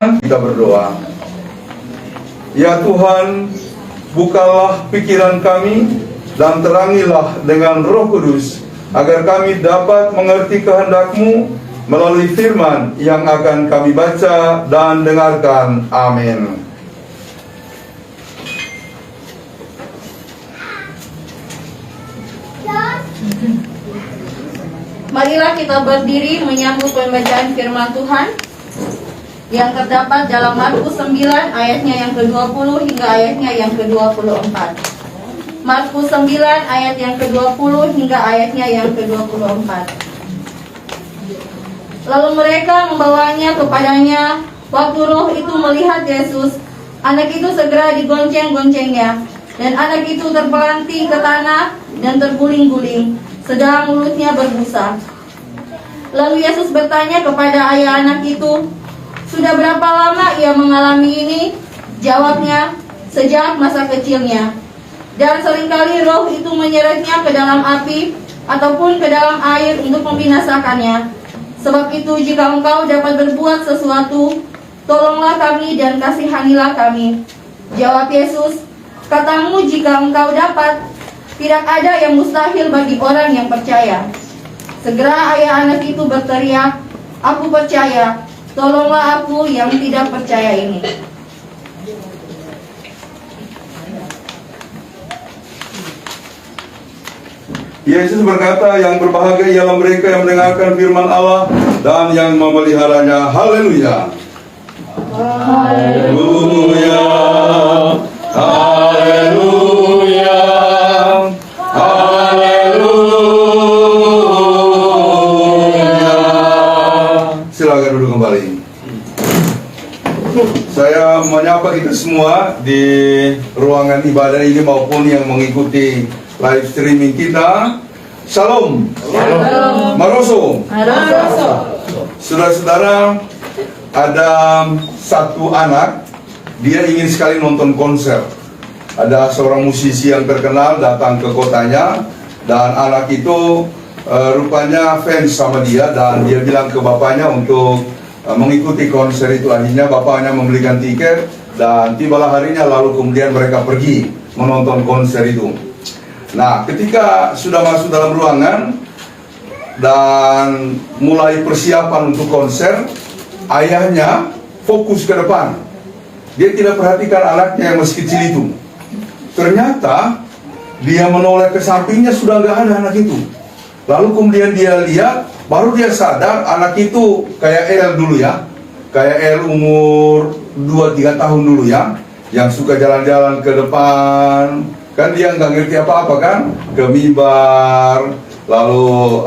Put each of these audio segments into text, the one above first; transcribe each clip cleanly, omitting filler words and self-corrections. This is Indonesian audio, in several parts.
Kita berdoa. Ya Tuhan, bukalah pikiran kami dan terangilah dengan Roh Kudus, agar kami dapat mengerti kehendak-Mu melalui firman yang akan kami baca dan dengarkan. Amin. Marilah kita berdiri menyambut pembacaan firman Tuhan yang terdapat dalam Markus 9 ayatnya yang ke-20 hingga ayatnya yang ke-24. Markus 9 ayat yang ke-20 hingga ayatnya yang ke-24. Lalu mereka membawanya kepadanya. Waktu roh itu melihat Yesus, anak itu segera digonceng-goncengnya, dan anak itu terpelanting ke tanah dan terguling-guling, sedang mulutnya berbusa. Lalu Yesus bertanya kepada ayah anak itu, "Sudah berapa lama ia mengalami ini?" Jawabnya, "Sejak masa kecilnya. Dan seringkali roh itu menyeretnya ke dalam api ataupun ke dalam air untuk membinasakannya. Sebab itu jika engkau dapat berbuat sesuatu, tolonglah kami dan kasihanilah kami." Jawab Yesus, "Katamu jika engkau dapat, tidak ada yang mustahil bagi orang yang percaya." Segera ayah anak itu berteriak, "Aku percaya, tolonglah aku yang tidak percaya ini." Yesus berkata, "Yang berbahagia ialah mereka yang mendengarkan firman Allah dan yang memeliharanya." Haleluya. Haleluya. Haleluya. Haleluya. Silakan duduk kembali. Saya menyapa kita semua di ruangan ibadah ini maupun yang mengikuti live streaming kita. Shalom. Shalom. Maroso. Maroso. Saudara-saudara, ada satu anak, dia ingin sekali nonton konser. Ada seorang musisi yang terkenal datang ke kotanya, dan anak itu rupanya fans sama dia, dan dia bilang ke bapaknya untuk mengikuti konser itu. Akhirnya bapaknya membelikan tiket, dan tibalah harinya, lalu kemudian mereka pergi menonton konser itu. Nah, ketika sudah masuk dalam ruangan dan mulai persiapan untuk konser, ayahnya fokus ke depan. Dia tidak perhatikan anaknya yang masih kecil itu. Ternyata dia menoleh ke sampingnya, sudah nggak ada anak itu. Lalu kemudian dia lihat, baru dia sadar anak itu kayak El dulu ya, kayak El umur 2-3 tahun dulu ya, yang suka jalan-jalan ke depan. Kan dia nggak ngerti apa-apa kan, ke mimbar, lalu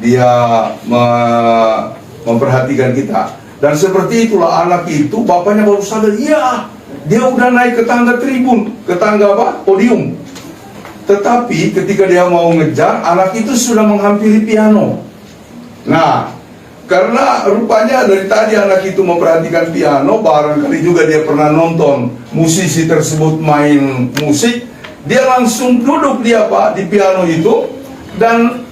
dia memperhatikan kita. Dan seperti itulah anak itu, bapaknya baru sadar, iya, dia udah naik ke tangga tribun, ke tangga podium. Tetapi ketika dia mau ngejar, anak itu sudah menghampiri piano. Nah, karena rupanya dari tadi anak itu memperhatikan piano, barangkali juga dia pernah nonton musisi tersebut main musik, dia langsung duduk di piano itu dan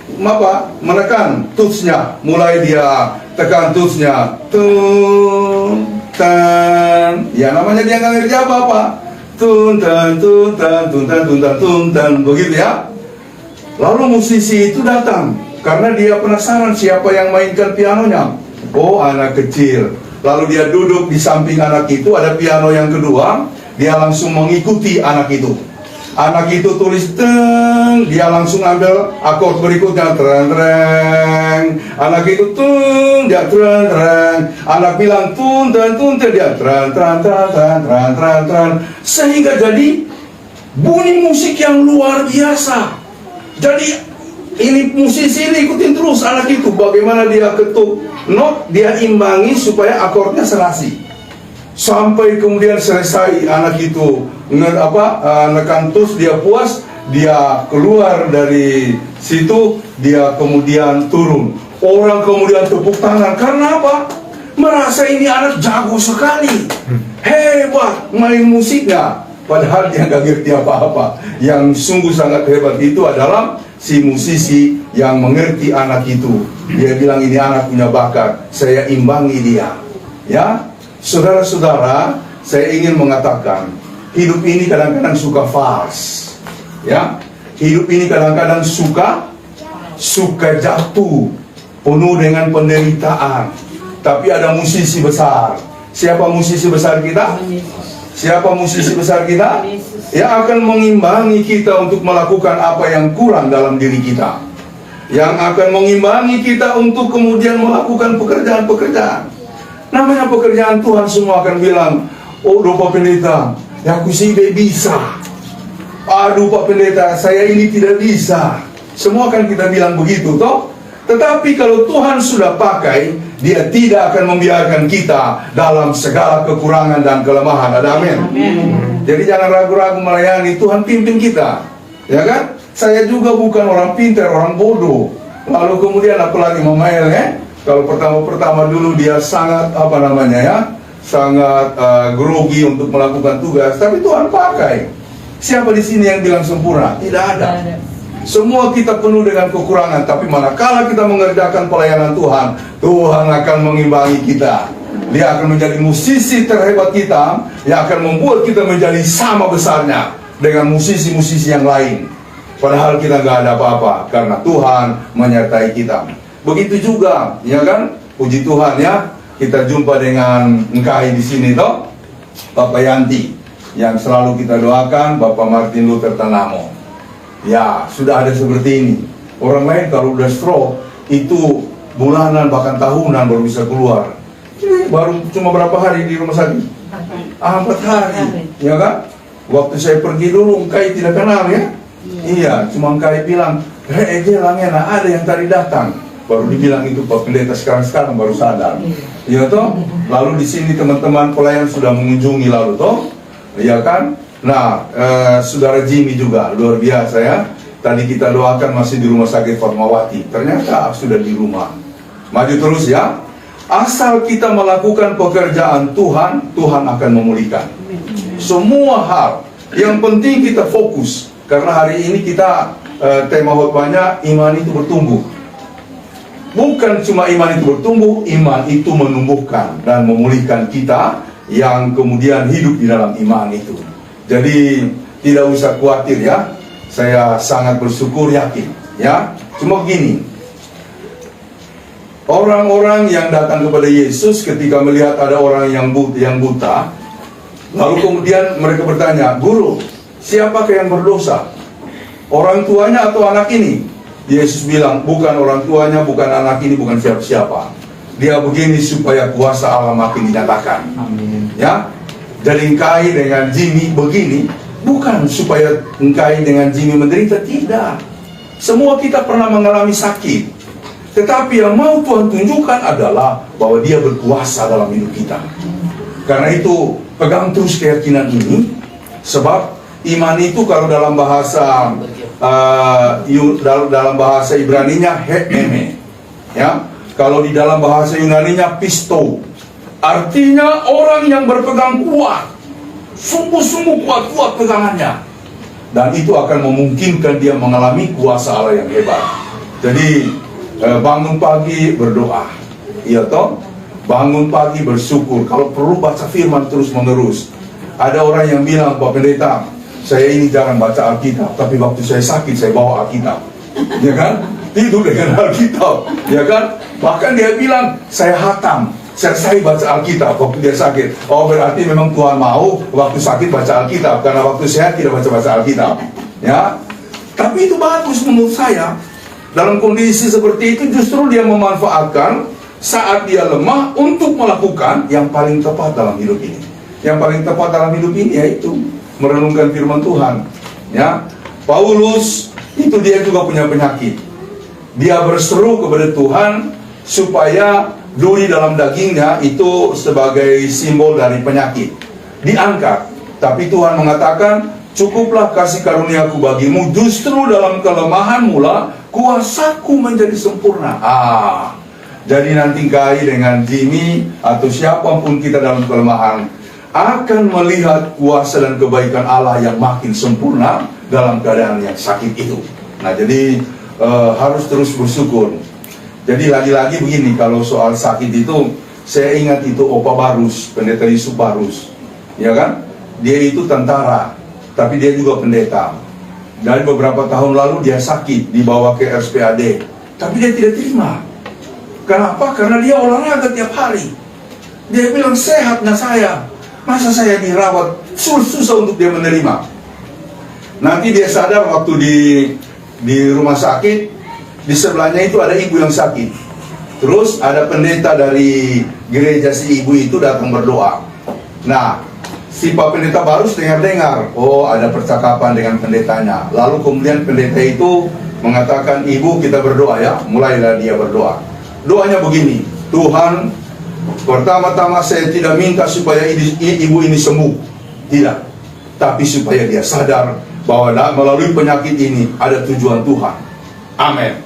menekan tutsnya. Mulai dia tekan tutsnya, tun tan, ya namanya dia nggak ngerti apa-apa, tun tan tun tan tun tan tun tan tun tan, begitu ya. Lalu musisi itu datang karena dia penasaran siapa yang mainkan pianonya. Oh, anak kecil. Lalu dia duduk di samping anak itu, ada piano yang kedua, dia langsung mengikuti anak itu. Anak itu tulis teng, dia langsung ambil akord berikutnya, tren. Anak itu teng, dia tren. Anak bilang tun dan tun, dia tren. Sehingga jadi bunyi musik yang luar biasa. Jadi ini musisi ini ikutin terus anak itu, bagaimana dia ketuk not, dia imbangi supaya akordnya serasi. Sampai kemudian selesai anak itu nekan tus, dia puas, dia keluar dari situ, dia kemudian turun. Orang kemudian tepuk tangan, karena apa? Merasa ini anak jago sekali, hebat main musiknya. Padahal dia nggak ngerti apa-apa. Yang sungguh sangat hebat itu adalah si musisi yang mengerti anak itu. Dia bilang, ini anak punya bakat, saya imbangi dia. Ya, saudara-saudara, saya ingin mengatakan, hidup ini kadang-kadang suka fals, ya. Hidup ini kadang-kadang suka jatuh, penuh dengan penderitaan. Tapi ada musisi besar. Siapa musisi besar kita? Siapa musisi besar kita? Yang akan mengimbangi kita untuk melakukan apa yang kurang dalam diri kita, yang akan mengimbangi kita untuk kemudian melakukan pekerjaan-pekerjaan. Namanya pekerjaan Tuhan, semua akan bilang, oh Pak Pendeta, ya aku sih bisa. Aduh Pak Pendeta, saya ini tidak bisa. Semua kan kita bilang begitu toh. Tetapi kalau Tuhan sudah pakai, Dia tidak akan membiarkan kita dalam segala kekurangan dan kelemahan. Ada amin. Jadi jangan ragu-ragu melayani, Tuhan pimpin kita, ya kan? Saya juga bukan orang pintar, orang bodoh. Lalu kemudian apalagi memail, ya. Kalau pertama-pertama dulu dia sangat sangat grogi untuk melakukan tugas, tapi Tuhan pakai. Siapa di sini yang bilang sempurna? Tidak ada. Semua kita penuh dengan kekurangan, tapi manakala kita mengerjakan pelayanan Tuhan, Tuhan akan mengimbangi kita. Dia akan menjadi musisi terhebat kita, yang akan membuat kita menjadi sama besarnya dengan musisi-musisi yang lain. Padahal kita nggak ada apa-apa, karena Tuhan menyertai kita. Begitu juga, ya kan? Puji Tuhan ya, kita jumpa dengan Engkai di sini toh, Bapak Yanti, yang selalu kita doakan, Bapak Martin Luther Tanamo. Ya, sudah ada seperti ini. Orang lain kalau udah stroke, itu bulanan bahkan tahunan baru bisa keluar. Ini baru cuma berapa hari di rumah sakit? 4 hari, ya kan? Waktu saya pergi dulu, Engkai tidak kenal ya? Iya, cuma Engkai bilang, langena ada yang tadi datang. Baru dibilang itu Pak Pendeta, sekarang baru sadar. Ya toh? Lalu di sini teman-teman pelayan sudah mengunjungi lalu toh, ya kan? Nah, saudara Jimmy juga luar biasa ya. Tadi kita doakan masih di rumah sakit Fatmawati. Ternyata sudah di rumah. Maju terus ya. Asal kita melakukan pekerjaan Tuhan, Tuhan akan memulihkan semua hal. Yang penting kita fokus. Karena hari ini kita tema khotbahnya iman itu bertumbuh. Bukan cuma iman itu bertumbuh, iman itu menumbuhkan dan memulihkan kita yang kemudian hidup di dalam iman itu. Jadi tidak usah khawatir ya. Saya sangat bersyukur, yakin ya. Cuma gini, orang-orang yang datang kepada Yesus ketika melihat ada orang yang buta, lalu kemudian mereka bertanya, Guru, siapakah yang berdosa? Orang tuanya atau anak ini? Yesus bilang, bukan orang tuanya, bukan anak ini, bukan siapa-siapa. Dia begini supaya kuasa Allah makin dinyatakan. Amin. Ya, jadi Engkai dengan Jimmy begini, bukan supaya Engkai dengan Jimmy menderita, tidak. Semua kita pernah mengalami sakit. Tetapi yang mau Tuhan tunjukkan adalah bahwa Dia berkuasa dalam hidup kita. Karena itu, pegang terus keyakinan ini, sebab iman itu kalau dalam bahasa dalam bahasa Ibraninya hememe, ya. Kalau di dalam bahasa Yunaninya pisto, artinya orang yang berpegang kuat, sungguh-sungguh kuat pegangannya, dan itu akan memungkinkan dia mengalami kuasa Allah yang hebat. Jadi bangun pagi berdoa, iya toh, bangun pagi bersyukur. Kalau perlu baca firman terus menerus. Ada orang yang bilang, Pak Pendeta, saya ini jarang baca Alkitab, tapi waktu saya sakit saya bawa Alkitab, ya kan? Tidur dengan Alkitab, ya kan? Bahkan dia bilang, saya hatam, saya baca Alkitab waktu dia sakit. Oh, berarti memang Tuhan mau waktu sakit baca Alkitab, karena waktu sehat tidak baca Alkitab, ya. Tapi itu bagus menurut saya. Dalam kondisi seperti itu justru dia memanfaatkan saat dia lemah untuk melakukan yang paling tepat dalam hidup ini. Yang paling tepat dalam hidup ini yaitu merenungkan firman Tuhan, ya. Paulus itu dia juga punya penyakit. Dia berseru kepada Tuhan supaya duri dalam dagingnya itu sebagai simbol dari penyakit diangkat. Tapi Tuhan mengatakan, cukuplah kasih karuniaku bagimu, justru dalam kelemahanmu lah kuasaku menjadi sempurna. Jadi nanti Engkai dengan Jimmy atau siapapun kita dalam kelemahan akan melihat kuasa dan kebaikan Allah yang makin sempurna dalam keadaan yang sakit itu. Nah, jadi harus terus bersyukur. Jadi lagi-lagi begini, kalau soal sakit itu Saya ingat itu Opa Barus, pendeta Yusuf Barus, ya kan? Dia itu tentara, tapi dia juga pendeta. Dan beberapa tahun lalu dia sakit, dibawa ke RSPAD, tapi dia tidak terima. Kenapa? Karena dia olahraga tiap hari. Dia bilang, sehat nggak saya? Masa saya dirawat? Susah untuk dia menerima. Nanti dia sadar waktu di rumah sakit, di sebelahnya itu ada ibu yang sakit. Terus ada pendeta dari gereja si ibu itu datang berdoa. Nah, si Pak Pendeta baru dengar-dengar, oh ada percakapan dengan pendetanya. Lalu kemudian pendeta itu mengatakan, ibu kita berdoa ya. Mulailah dia berdoa. Doanya begini, Tuhan, pertama-tama saya tidak minta supaya ibu ini sembuh. Tidak. Tapi supaya dia sadar bahwa melalui penyakit ini ada tujuan Tuhan. Amin.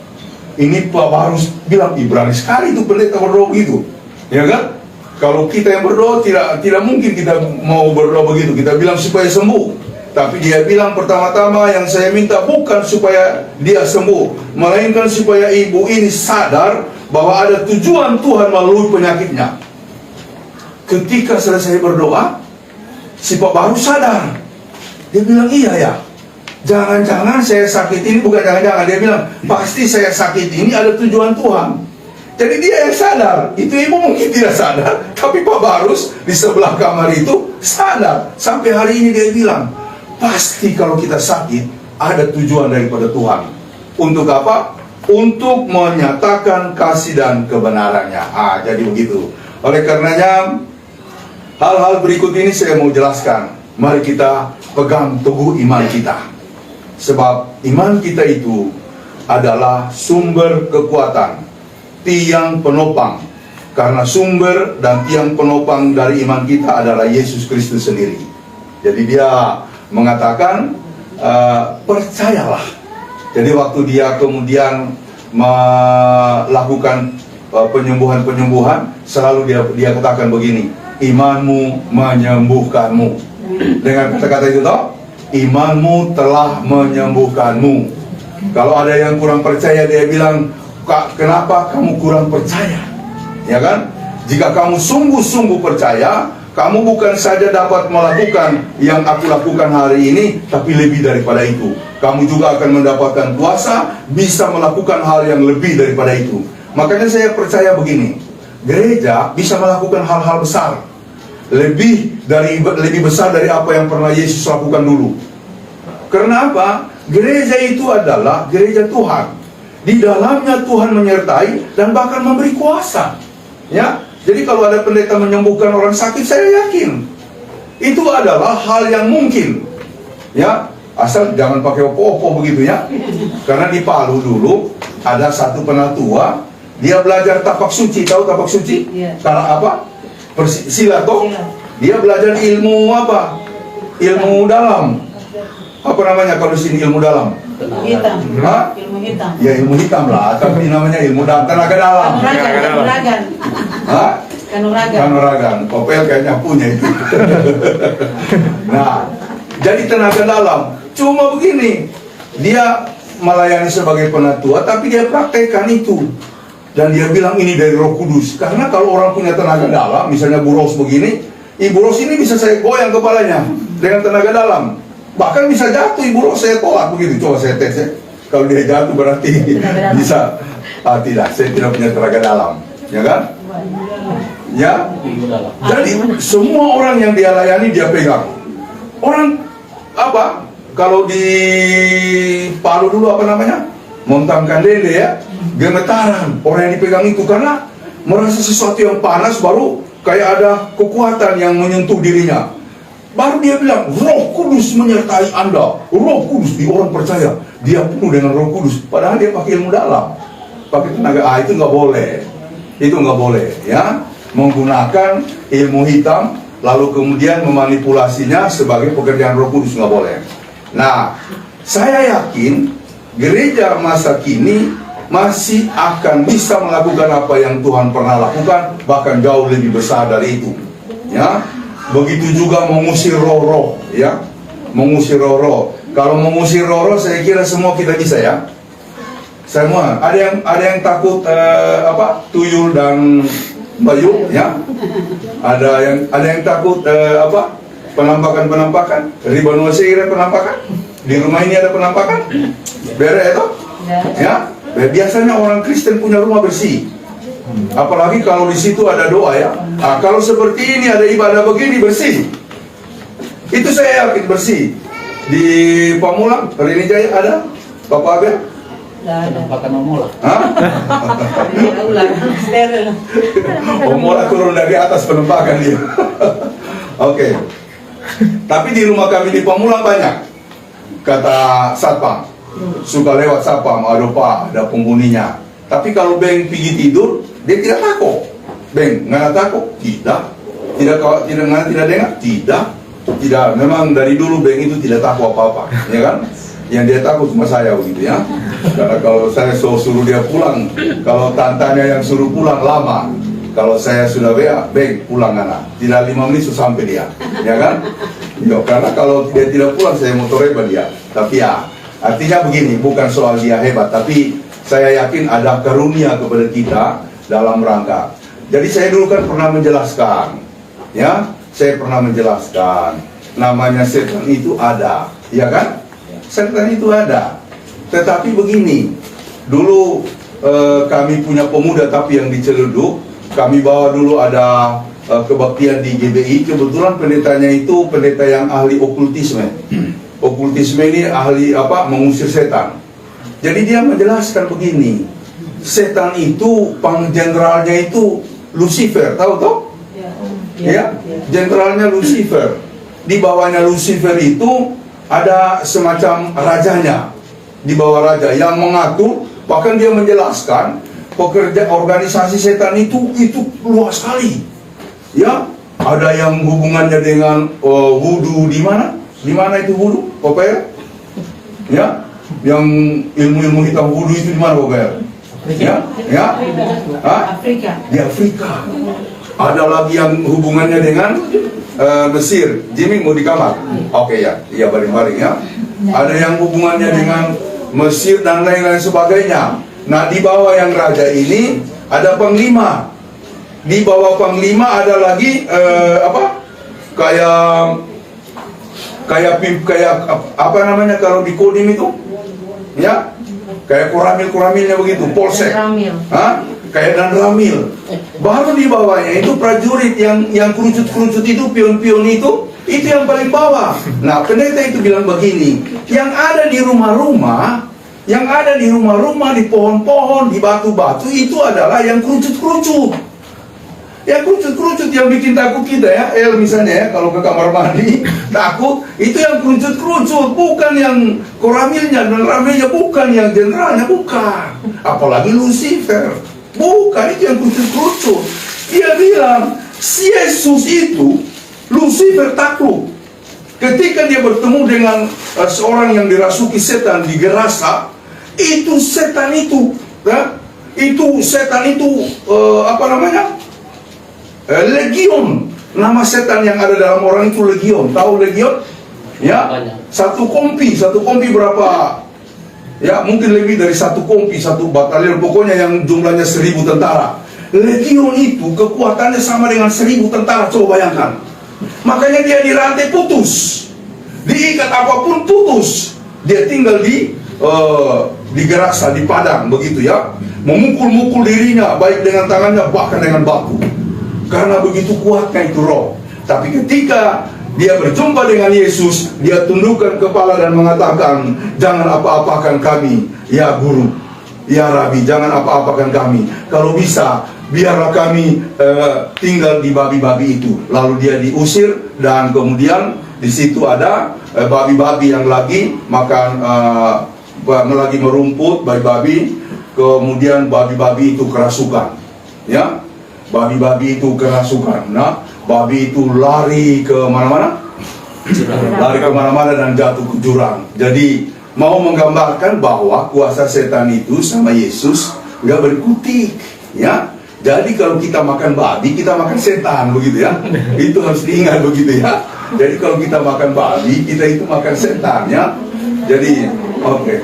Ini Pak Barus bilang, berani sekali itu pendeta berdoa begitu, ya kan? Kalau kita yang berdoa tidak mungkin kita mau berdoa begitu. Kita bilang supaya sembuh, tapi dia bilang pertama-tama yang saya minta bukan supaya dia sembuh, melainkan supaya ibu ini sadar bahwa ada tujuan Tuhan melalui penyakitnya. Ketika selesai berdoa, si Pak Barus sadar. Dia bilang, iya ya, jangan-jangan saya sakit ini, bukan jangan-jangan, dia bilang, pasti saya sakit ini ada tujuan Tuhan. Jadi dia yang sadar. Itu ibu mungkin tidak sadar, tapi Pak Barus di sebelah kamar itu sadar. Sampai hari ini dia bilang, pasti kalau kita sakit ada tujuan daripada Tuhan. Untuk apa? Untuk menyatakan kasih dan kebenarannya. Jadi begitu. Oleh karenanya, hal-hal berikut ini saya mau jelaskan. Mari kita pegang teguh iman kita. Sebab iman kita itu adalah sumber kekuatan, tiang penopang. Karena sumber dan tiang penopang dari iman kita adalah Yesus Kristus sendiri. Jadi dia mengatakan, percayalah. Jadi waktu dia kemudian melakukan penyembuhan-penyembuhan, selalu dia katakan begini, imanmu menyembuhkanmu. Dengan kata-kata itu toh, imanmu telah menyembuhkanmu. Kalau ada yang kurang percaya, dia bilang, Kak, kenapa kamu kurang percaya? Ya kan? Jika kamu sungguh-sungguh percaya, kamu bukan saja dapat melakukan yang aku lakukan hari ini, tapi lebih daripada itu. Kamu juga akan mendapatkan kuasa, bisa melakukan hal yang lebih daripada itu. Makanya saya percaya begini, gereja bisa melakukan hal-hal besar, lebih besar dari apa yang pernah Yesus lakukan dulu. Karena apa? Gereja itu adalah gereja Tuhan. Di dalamnya Tuhan menyertai dan bahkan memberi kuasa. Ya, jadi kalau ada pendeta menyembuhkan orang sakit, saya yakin itu adalah hal yang mungkin. Ya, asal jangan pakai opo-opo begitu ya. Karena di Palu dulu ada satu penatua, dia belajar tapak suci. Tahu tapak suci? Karena apa? Sila toh. Dia belajar ilmu apa? Ilmu dalam. Apa namanya kalau di sini ilmu dalam? Ilmu hitam. Hah? Ilmu hitam. Ya ilmu hitam lah, tapi namanya ilmu dalam, tenaga dalam. Kanuragan. Hah? Kanuragan. Kanuragan. Popel kayaknya punya itu. Nah, jadi tenaga dalam. Cuma begini, dia melayani sebagai penatua, tapi dia praktekkan itu. Dan dia bilang ini dari Roh Kudus. Karena kalau orang punya tenaga dalam, misalnya Bu Ros begini, Ibu Ros ini bisa saya goyang kepalanya dengan tenaga dalam. Bahkan bisa jatuh Ibu Ros, saya tolak begitu. Coba saya tes ya. Kalau dia jatuh berarti bisa. Tidak, saya tidak punya tenaga dalam. Ya kan? Ya. Jadi semua orang yang dia layani dia pegang. Orang apa? Kalau di Palu dulu apa namanya? Montangkan lele ya. Gemetaran orang yang dipegang itu karena merasa sesuatu yang panas, baru kayak ada kekuatan yang menyentuh dirinya. Baru dia bilang, Roh Kudus menyertai Anda. Roh Kudus, di orang percaya dia penuh dengan Roh Kudus. Padahal dia pakai ilmu dalam, pakai tenaga. Itu nggak boleh. Itu nggak boleh ya. Menggunakan ilmu hitam lalu kemudian memanipulasinya sebagai pekerjaan Roh Kudus, nggak boleh. Nah, saya yakin gereja masa kini masih akan bisa melakukan apa yang Tuhan pernah lakukan, bahkan jauh lebih besar dari itu. Ya, begitu juga mengusir roh-roh, ya, mengusir roh-roh. Kalau mengusir roh-roh, saya kira semua kita bisa ya. Semua. Ada yang takut tuyul dan Bayu, ya. Ada yang takut penampakan ribuan wasir penampakan. Di rumah ini ada penampakan. Beres itu, ya. Biasanya orang Kristen punya rumah bersih. Apalagi kalau di situ ada doa, ya. Nah, kalau seperti ini ada ibadah begini bersih. Itu saya yakin bersih. Di Pamulang, Rini Jaya ada Bapak Abel? Penampakan Omola. Hah? Ulang steril. Omola turun dari atas penampakan dia. Oke. Tapi di rumah kami di Pamulang banyak. Kata satpam, suka lewat satpam, ada pak, ada penghuninya. Tapi kalau Beng pergi tidur, dia tidak takut. Beng, nggak takut? Tidak. Tidak dengar? Tidak. Memang dari dulu Beng itu tidak takut apa-apa, ya kan? Yang dia takut cuma saya begitu, ya. Karena kalau saya suruh dia pulang, kalau tantanya yang suruh pulang lama. Kalau saya sudah Beng pulang anak, tidak 5 menit sudah sampai dia, ya kan? Yo, karena kalau dia tidak pulang saya motor hebat dia. Tapi ya, artinya begini, bukan soal dia hebat, tapi saya yakin ada karunia kepada kita dalam rangka. Jadi saya dulu kan pernah menjelaskan, ya, saya pernah menjelaskan, namanya setan itu ada, ya kan? Setan itu ada. Tetapi begini, dulu kami punya pemuda tapi yang di Celeduk, kami bawa dulu ada kebaktian di GBI. Kebetulan pendetanya itu pendeta yang ahli okultisme. Okultisme ini ahli mengusir setan. Jadi dia menjelaskan begini, setan itu jenderalnya itu Lucifer, tahu toh? Ya, jenderalnya Lucifer. Di bawahnya Lucifer itu ada semacam rajanya. Di bawah raja yang mengatur, bahkan dia menjelaskan pekerja organisasi setan itu luas sekali. Ya, ada yang hubungannya dengan wudu di mana? Di mana itu wudu? Popeye? Ya, yang ilmu-ilmu hitam wudu itu di mana Popeye? Ya, Afrika. Di Afrika. Ada lagi yang hubungannya dengan Mesir. Jimmy mau di kamar? Oke, ya, iya baring-baring, ya. Ada yang hubungannya dengan Mesir dan lain-lain sebagainya. Nah, di bawah yang raja ini ada panglima. Di bawah panglima ada lagi kayak apa namanya kalau di Kodim itu, ya, kayak kuramilnya begitu, polsek, kayak dan ramil. Baru di bawahnya itu prajurit yang kerucut itu, pion-pion itu yang paling bawah. Nah, pendeta itu bilang begini, yang ada di rumah-rumah, di pohon-pohon, di batu-batu itu adalah yang kerucut-kerucut. Yang kerucut-kerucut yang bikin takut kita, ya. Misalnya ya, kalau ke kamar mandi takut, itu yang kerucut-kerucut, bukan yang koramilnya dan ramilnya, bukan yang jenderalnya, bukan. Apalagi Lucifer, bukan, itu yang kerucut-kerucut. Dia bilang, si Yesus itu, Lucifer takluk. Ketika dia bertemu dengan seorang yang dirasuki setan di Gerasa, itu setan itu, ya, legion. Nama setan yang ada dalam orang itu legion. Tahu legion? Ya, satu kompi berapa? Ya, mungkin lebih dari satu kompi, satu batalion, pokoknya yang jumlahnya 1000 tentara. Legion itu kekuatannya sama dengan 1000 tentara, coba bayangkan. Makanya dia dirantai putus, diikat apapun putus. Dia tinggal di Gerasa, di padang begitu, ya, memukul-mukul dirinya baik dengan tangannya bahkan dengan batu, karena begitu kuatnya itu roh. Tapi ketika dia berjumpa dengan Yesus, dia tundukkan kepala dan mengatakan, jangan apa-apakan kami, ya guru, ya rabi, jangan apa-apakan kami. Kalau bisa, biarlah kami tinggal di babi-babi itu. Lalu dia diusir, dan kemudian di situ ada babi-babi yang lagi makan, lagi merumput, babi-babi. Kemudian babi-babi itu kerasukan, ya, babi-babi itu kerasukan. Nah, babi itu lari ke mana-mana, dan jatuh ke jurang. Jadi mau menggambarkan bahwa kuasa setan itu sama Yesus nggak berkutik, ya. Jadi kalau kita makan babi, kita makan setan, begitu ya. Itu harus diingat begitu ya. Jadi kalau kita makan babi, kita itu makan setan, ya. Jadi, oke.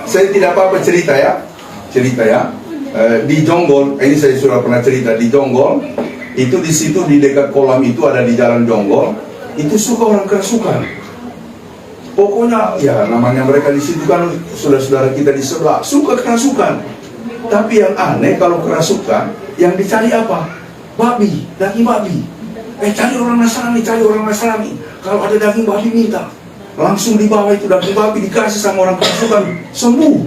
Saya tidak apa-apa cerita ya. di Jonggol, ini saya sudah pernah cerita di Jonggol, itu di situ di dekat kolam itu ada di Jalan Jonggol, itu suka orang kerasukan. Pokoknya ya namanya mereka di situ kan saudara-saudara kita di sebelah suka kerasukan. Tapi yang aneh kalau kerasukan yang dicari apa? Babi, daging babi. Cari orang Nasrani, cari orang Nasrani. Kalau ada daging babi minta. Langsung dibawa itu daging babi dikasih sama orang kerasukan, sembuh.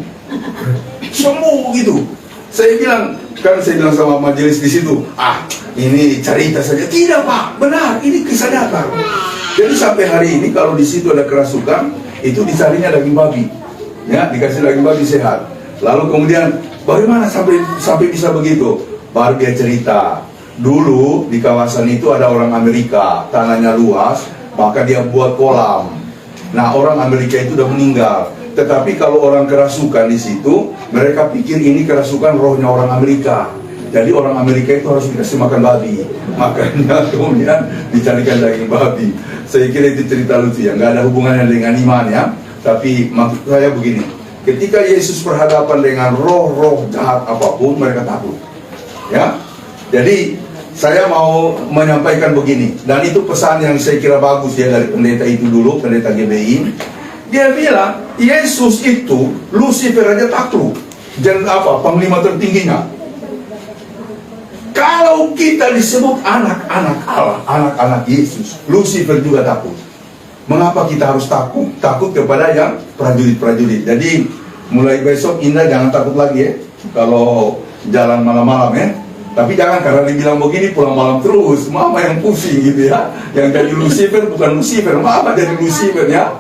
Sembuh gitu. Saya bilang sama majelis di situ, ini cerita saja. Tidak Pak, benar, ini kisah nyata. Jadi sampai hari ini kalau di situ ada kerasukan, itu dicarinya daging babi, ya dikasih daging babi sehat. Lalu kemudian bagaimana sampai bisa begitu? Baru dia cerita. Dulu di kawasan itu ada orang Amerika, tanahnya luas, maka dia buat kolam. Nah orang Amerika itu udah meninggal. Tetapi kalau orang kerasukan di situ, mereka pikir ini kerasukan rohnya orang Amerika. Jadi orang Amerika itu harus dikasih makan babi. Makanya kemudian dicarikan daging babi. Saya kira itu cerita lucu ya, nggak ada hubungannya dengan iman ya. Tapi maksud saya begini, ketika Yesus berhadapan dengan roh-roh jahat apapun, mereka takut. Ya, jadi saya mau menyampaikan begini, dan itu pesan yang saya kira bagus ya dari pendeta itu dulu, pendeta GBI. Dia bilang Yesus itu Lucifer aja takluk, dan panglima tertingginya. Kalau kita disebut anak-anak Allah, anak-anak Yesus, Lucifer juga takut. Mengapa kita harus takut? Takut kepada yang prajurit-prajurit. Jadi mulai besok Indah jangan takut lagi ya, kalau jalan malam-malam ya. Tapi jangan karena dibilang begini pulang malam terus, mama yang pusing gitu ya. Yang jadi Lucifer bukan Lucifer, mama jadi Lucifer ya.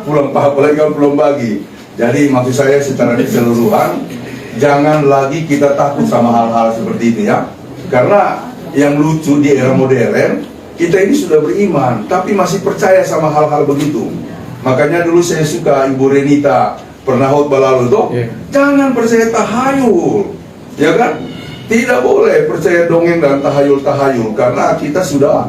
Pulang apalagi kalau pulang pagi. Jadi maksud saya secara keseluruhan, jangan lagi kita takut sama hal-hal seperti itu ya. Karena yang lucu di era modern, kita ini sudah beriman, tapi masih percaya sama hal-hal begitu. Makanya dulu saya suka Ibu Renita pernah khotbah lalu tuh, jangan percaya tahayul, ya kan? Tidak boleh percaya dongeng dan tahayul-tahayul, karena kita sudah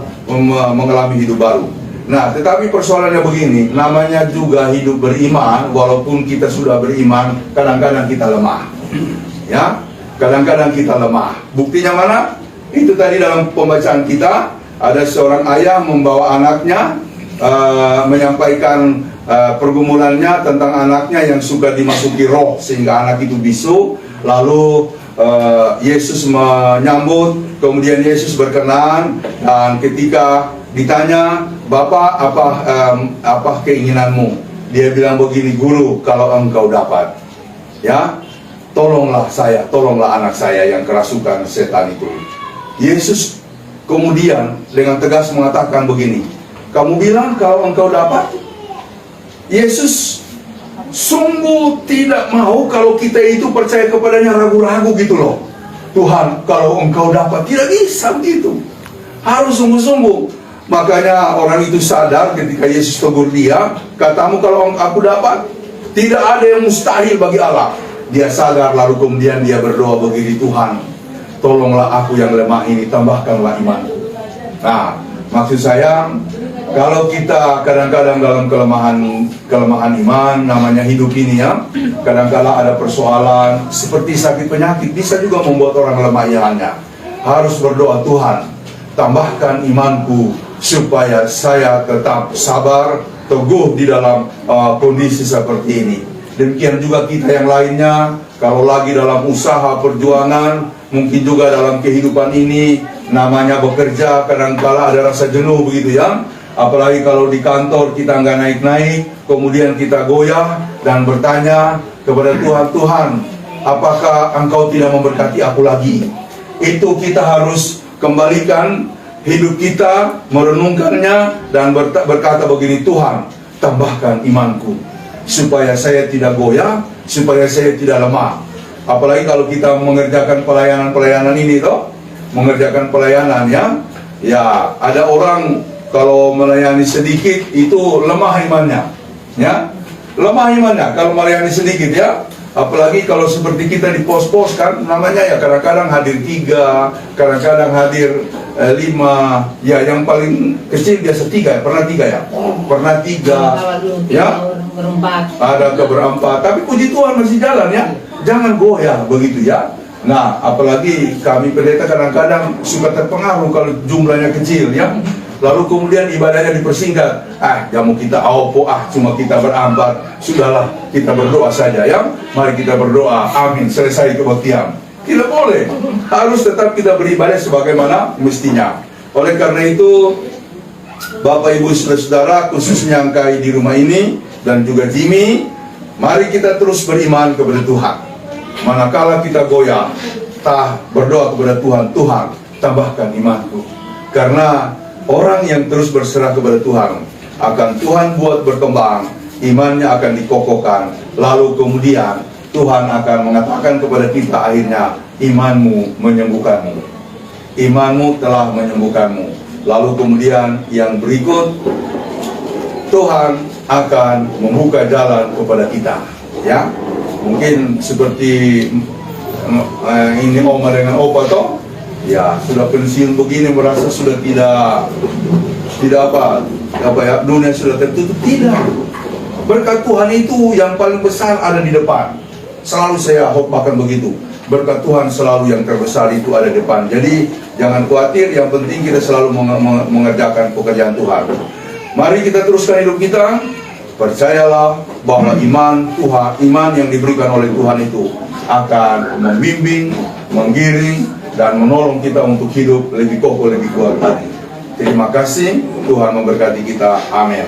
mengalami hidup baru. Nah, tetapi persoalannya begini, namanya juga hidup beriman, walaupun kita sudah beriman, kadang-kadang kita lemah, ya. Kadang-kadang kita lemah. Buktinya mana? Itu tadi dalam pembacaan kita, ada seorang ayah membawa anaknya, menyampaikan pergumulannya tentang anaknya yang suka dimasuki roh sehingga anak itu bisu. Lalu Yesus menyambut, kemudian Yesus berkenan, dan ketika ditanya, Bapak apa keinginanmu? Dia bilang begini, Guru, kalau engkau dapat, ya, tolonglah saya, tolonglah anak saya yang kerasukan setan itu. Yesus kemudian dengan tegas mengatakan begini, kamu bilang kalau engkau dapat? Yesus sungguh tidak mau kalau kita itu percaya kepadanya ragu-ragu gitu loh. Tuhan, kalau engkau dapat, tidak bisa begitu. Harus sungguh-sungguh. Makanya orang itu sadar ketika Yesus tegur dia, katamu kalau aku dapat, tidak ada yang mustahil bagi Allah. Dia sadar, lalu kemudian dia berdoa begini, Tuhan, tolonglah aku yang lemah ini, tambahkanlah imanku. Nah, maksud saya, kalau kita kadang-kadang dalam kelemahan iman, namanya hidup ini ya, kadang-kadang ada persoalan seperti sakit penyakit, bisa juga membuat orang lemah imannya. Harus berdoa, Tuhan, tambahkan imanku supaya saya tetap sabar, teguh di dalam kondisi seperti ini. Demikian juga kita yang lainnya, kalau lagi dalam usaha perjuangan, mungkin juga dalam kehidupan ini, namanya bekerja, kadang-kala ada rasa jenuh begitu ya. Apalagi kalau di kantor kita nggak naik-naik, kemudian kita goyah dan bertanya kepada Tuhan, Tuhan, apakah Engkau tidak memberkati aku lagi? Itu kita harus kembalikan hidup kita, merenungkannya, dan berkata begini, Tuhan, tambahkan imanku, supaya saya tidak goyah, supaya saya tidak lemah. Apalagi kalau kita mengerjakan pelayanan-pelayanan ini toh, mengerjakan pelayanan ya ada orang kalau melayani sedikit itu lemah imannya, ya lemah imannya kalau melayani sedikit ya. Apalagi kalau seperti kita di pos-pos kan, namanya ya kadang-kadang hadir 3, kadang-kadang hadir 5, ya yang paling kecil biasa 3, pernah 3 ya? Pernah 3, ya? Berempat. Ada ke berempat, tapi puji Tuhan masih jalan ya. Jangan goyah begitu ya. Nah, apalagi kami pendeta kadang-kadang suka terpengaruh kalau jumlahnya kecil ya. Lalu kemudian ibadahnya dipersingkat. Jamu kita opo, cuma kita berempat. Sudahlah, kita berdoa saja ya. Mari kita berdoa, amin, selesai kebaktian. Tidak boleh, harus tetap kita beribadah sebagaimana mestinya. Oleh karena itu, Bapak Ibu Saudara, khususnya Angkai di rumah ini dan juga Jimmy, mari kita terus beriman kepada Tuhan. Manakala kita goyah, berdoa kepada Tuhan, Tuhan tambahkan imanku. Karena orang yang terus berserah kepada Tuhan akan Tuhan buat berkembang, imannya akan dikokohkan. Lalu kemudian Tuhan akan mengatakan kepada kita akhirnya, imanmu menyembuhkanmu. Imanmu telah menyembuhkanmu. Lalu kemudian yang berikut, Tuhan akan membuka jalan kepada kita. Ya, mungkin seperti ini Oma dengan Opa toh. Ya, sudah pensiun begini merasa sudah tidak apa ya, dunia sudah tertutup. Tidak. Berkat Tuhan itu yang paling besar ada di depan. Selalu saya khotbahkan begitu. Berkat Tuhan selalu yang terbesar itu ada di depan. Jadi jangan khawatir, yang penting kita selalu mengerjakan pekerjaan Tuhan. Mari kita teruskan hidup kita. Percayalah bahwa iman yang diberikan oleh Tuhan itu akan membimbing, menggiring, dan menolong kita untuk hidup lebih kokoh, lebih kuat lagi. Terima kasih, Tuhan memberkati kita. Amin.